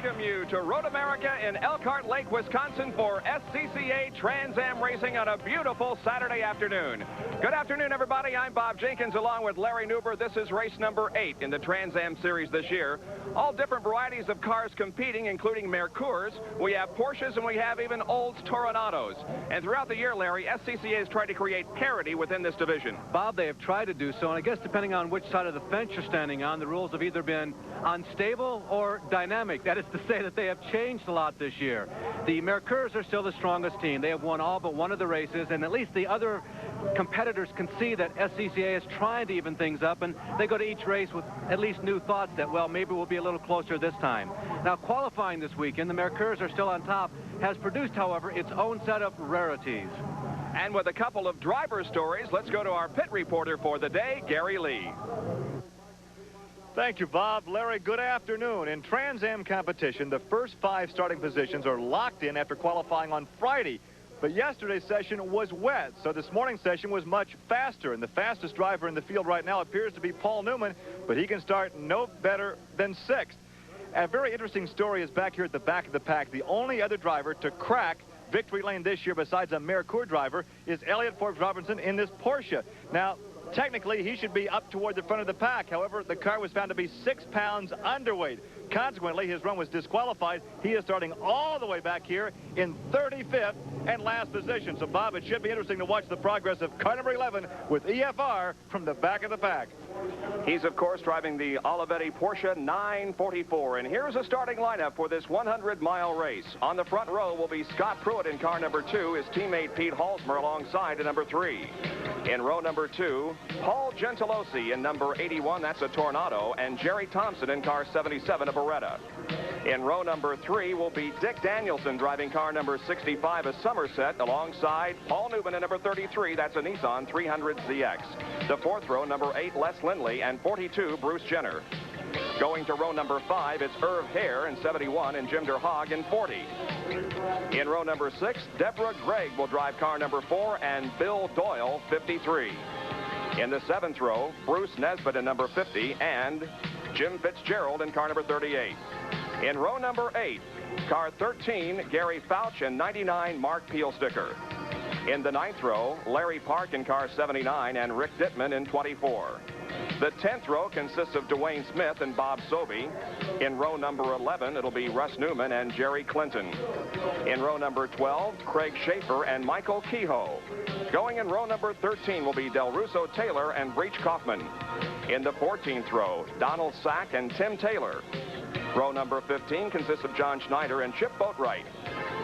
welcome you to Road America in Elkhart Lake, Wisconsin for SCCA Trans Am racing on a beautiful Saturday afternoon. Good afternoon, everybody. I'm Bob Jenkins along with Larry Newber. This is race number 8 in the Trans Am series this year. All different varieties of cars competing, including Mercures. We have Porsches and we have even Olds Toronados. And throughout the year, Larry, SCCA has tried to create parity within this division. Bob, they have tried to do so, and I guess depending on which side of the fence you're standing on, the rules have either been unstable or dynamic. That is to say that they have changed a lot this year. The Mercures are still the strongest team. They have won all but one of the races, and at least the other competitors can see that SCCA is trying to even things up, and they go to each race with at least new thoughts that, well, maybe we'll be a little closer this time. Now, qualifying this weekend, the Mercures are still on top, has produced, however, its own set of rarities. And with a couple of driver stories, let's go to our pit reporter for the day, Gary Lee. Thank you, Bob. Larry, good afternoon. In Trans Am competition, the first 5 starting positions are locked in after qualifying on Friday. But yesterday's session was wet, so this morning's session was much faster. And the fastest driver in the field right now appears to be Paul Newman, but he can start no better than 6th. A very interesting story is back here at the back of the pack. The only other driver to crack victory lane this year besides a Mercure driver is Elliott Forbes Robinson in this Porsche. Now, technically, he should be up toward the front of the pack. However, the car was found to be 6 pounds underweight. Consequently, his run was disqualified. He is starting all the way back here in 35th and last position. So, Bob, it should be interesting to watch the progress of car number 11 with EFR from the back of the pack. He's, of course, driving the Olivetti Porsche 944. And here's a starting lineup for this 100-mile race. On the front row will be Scott Pruitt in car number 2, his teammate Pete Halsmer alongside in number 3. In row number 2, Paul Gentilossi in number 81, that's a Tornado, and Jerry Thompson in car 77, a Beretta. In row number 3 will be Dick Danielson driving car number 65, a Somerset, alongside Paul Newman in number 33, that's a Nissan 300ZX. The 4th row, number 8, Les Lindley, and 42, Bruce Jenner. Going to row number 5, it's Irv Hare in 71 and Jim DerHaag in 40. In row number 6, Deborah Gregg will drive car number 4 and Bill Doyle, 53. In the 7th row, Bruce Nesbitt in number 50 and Jim Fitzgerald in car number 38. In row number 8, car 13, Gary Fouch and 99, Mark Peelsticker. In the 9th row, Larry Park in car 79 and Rick Dittman in 24. The 10th row consists of Dwayne Smith and Bob Sobey. In row number 11, it'll be Russ Newman and Jerry Clinton. In row number 12, Craig Schaefer and Michael Kehoe. Going in row number 13 will be Del Russo Taylor and Breach Kaufman. In the 14th row, Donald Sack and Tim Taylor. Row number 15 consists of John Schneider and Chip Boatwright.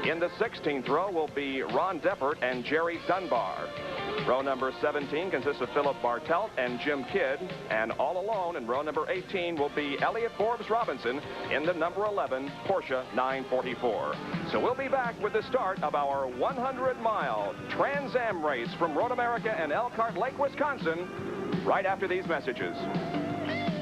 In the 16th row will be Ron Deppert and Jerry Dunbar. Row number 17 consists of Philip Bartelt and Jim Kidd, and all alone in row number 18 will be Elliott Forbes Robinson in the number 11 Porsche 944. So we'll be back with the start of our 100-mile Trans Am race from Road America and Elkhart Lake, Wisconsin, right after these messages.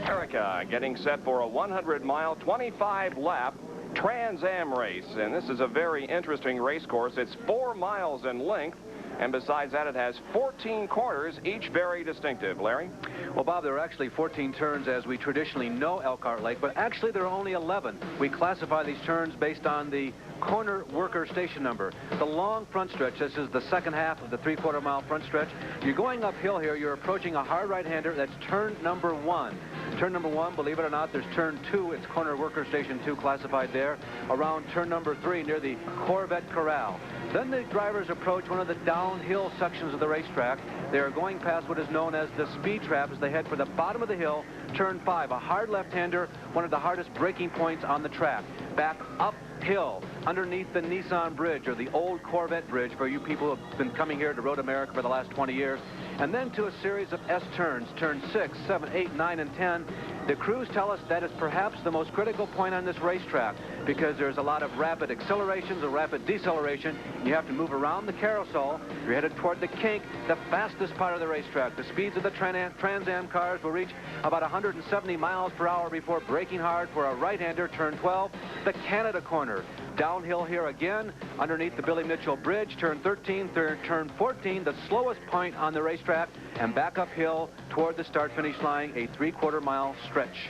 America getting set for a 100-mile, 25-lap Trans Am race, and this is a very interesting race course. It's 4 miles in length, and besides that, it has 14 corners, each very distinctive. Larry? Well, Bob, there are actually 14 turns as we traditionally know Elkhart Lake, but actually there are only 11. We classify these turns based on the corner worker station number. The long front stretch, this is the second half of the 3/4 mile front stretch. You're going uphill here. You're approaching a hard right-hander. That's turn number 1. Turn number 1, believe it or not, there's turn 2. It's corner worker station 2 classified there. Around turn number 3 near the Corvette Corral. Then the drivers approach one of the downhill sections of the racetrack. They are going past what is known as the speed trap as they head for the bottom of the hill, turn 5, a hard left-hander, one of the hardest braking points on the track. Back uphill underneath the Nissan Bridge, or the old Corvette Bridge for you people who have been coming here to Road America for the last 20 years. And then to a series of S-turns, turns 6, 7, 8, 9, and 10. The crews tell us that is perhaps the most critical point on this racetrack because there's a lot of rapid accelerations or rapid deceleration. You have to move around the carousel. You're headed toward the kink, the fastest part of the racetrack. The speeds of the Trans Am cars will reach about 170 miles per hour before braking hard for a right-hander, turn 12, the Canada corner. Downhill here again, underneath the Billy Mitchell Bridge, turn 13, turn 14, the slowest point on the racetrack, and back uphill toward the start-finish line, a 3/4 mile stretch.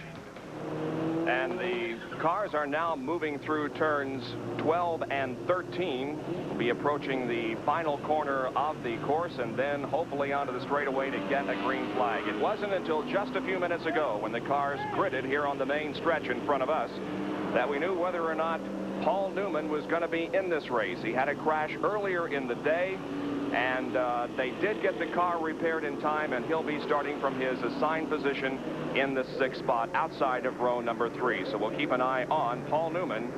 And the cars are now moving through turns 12 and 13. We'll be approaching the final corner of the course and then hopefully onto the straightaway to get a green flag. It wasn't until just a few minutes ago when the cars gridded here on the main stretch in front of us that we knew whether or not Paul Newman was going to be in this race. He had a crash earlier in the day, and they did get the car repaired in time, and he'll be starting from his assigned position in the 6th spot outside of row number 3. So we'll keep an eye on Paul Newman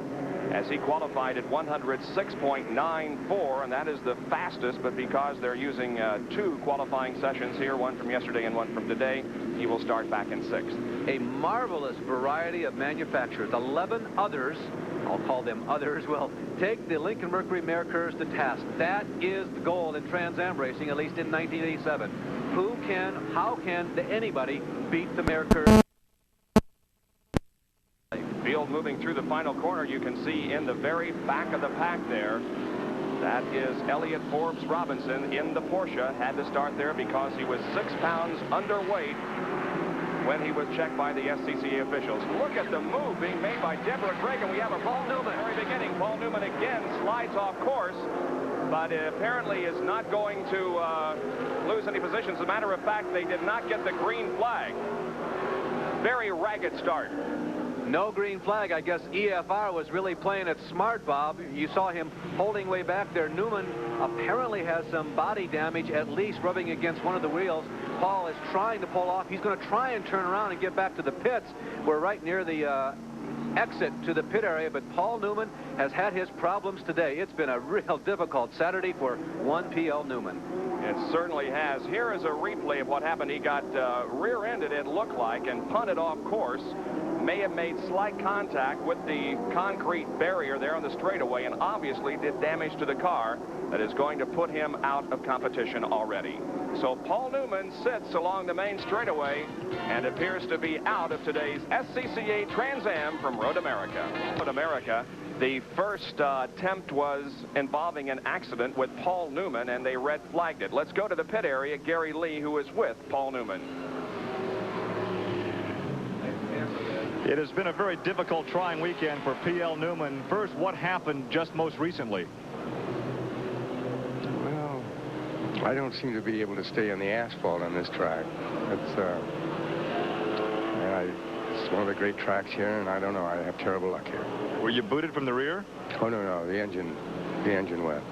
as he qualified at 106.94, and that is the fastest, but because they're using 2 qualifying sessions here, one from yesterday and one from today, he will start back in 6th. A marvelous variety of manufacturers. 11 others, I'll call them others, will take the Lincoln Mercury Mercurs to task. That is the goal in Trans Am racing, at least in 1987. How can anybody beat the Mercurs? Field moving through the final corner. You can see in the very back of the pack there, that is Elliott Forbes Robinson in the Porsche. Had to start there because he was 6 pounds underweight when he was checked by the SCCA officials. Look at the move being made by Deborah Craig, and we have a Paul Newman. Very beginning, Paul Newman again slides off course, but apparently is not going to lose any positions. As a matter of fact, they did not get the green flag. Very ragged start. No green flag. I guess EFR was really playing it smart, Bob. You saw him holding way back there. Newman apparently has some body damage, at least rubbing against one of the wheels. Paul is trying to pull off. He's going to try and turn around and get back to the pits. We're right near the exit to the pit area, but Paul Newman has had his problems today. It's been a real difficult Saturday for one P.L. Newman. It certainly has. Here is a replay of what happened. He got rear-ended, it looked like, and punted off course. May have made slight contact with the concrete barrier there on the straightaway, and obviously did damage to the car that is going to put him out of competition already. So Paul Newman sits along the main straightaway and appears to be out of today's SCCA Trans Am from Road America. Road America, the first attempt was involving an accident with Paul Newman, and they red flagged it. Let's go to the pit area. Gary Lee, who is with Paul Newman. It has been a very difficult, trying weekend for P.L. Newman. First, what happened just most recently? Well, I don't seem to be able to stay on the asphalt on this track. It's one of the great tracks here, and I don't know. I have terrible luck here. Were you booted from the rear? Oh, no. The engine went.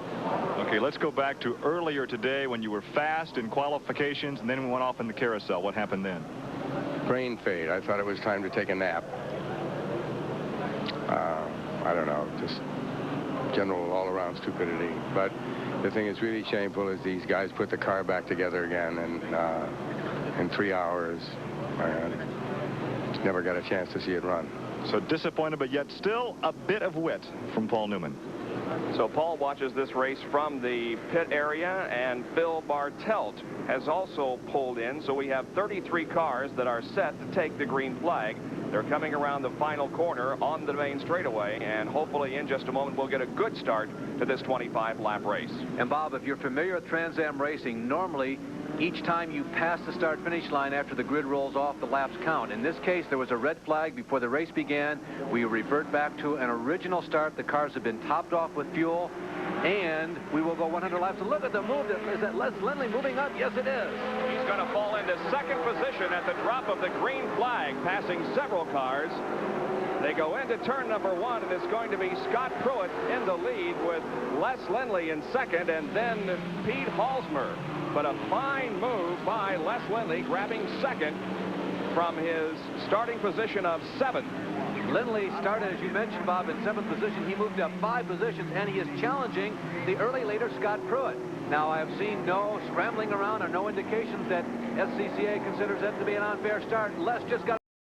Okay, let's go back to earlier today when you were fast in qualifications, and then we went off in the carousel. What happened then? Brain fade. I thought it was time to take a nap. I don't know, just general all-around stupidity. But the thing that's really shameful is these guys put the car back together again, and in 3 hours, never got a chance to see it run. So disappointed, but yet still a bit of wit from Paul Newman. So Paul watches this race from the pit area, and Phil Bartelt has also pulled in. So we have 33 cars that are set to take the green flag. They're coming around the final corner on the main straightaway, and hopefully in just a moment we'll get a good start to this 25-lap race. And Bob, if you're familiar with Trans Am racing, normally each time you pass the start-finish line after the grid rolls off, the laps count. In this case, there was a red flag before the race began. We revert back to an original start. The cars have been topped off with fuel, and we will go 100 laps. And look at the move. Is that Les Lindley moving up? Yes, it is. He's going to fall into second position at the drop of the green flag, passing several cars. They go into turn number 1, and it's going to be Scott Pruitt in the lead with Les Lindley in second, and then Pete Halsmer. But a fine move by Les Lindley, grabbing second from his starting position of 7th. Lindley started, as you mentioned, Bob, in 7th position. He moved up 5 positions, and he is challenging the early leader, Scott Pruitt. Now, I have seen no scrambling around or no indications that SCCA considers that to be an unfair start. Les just got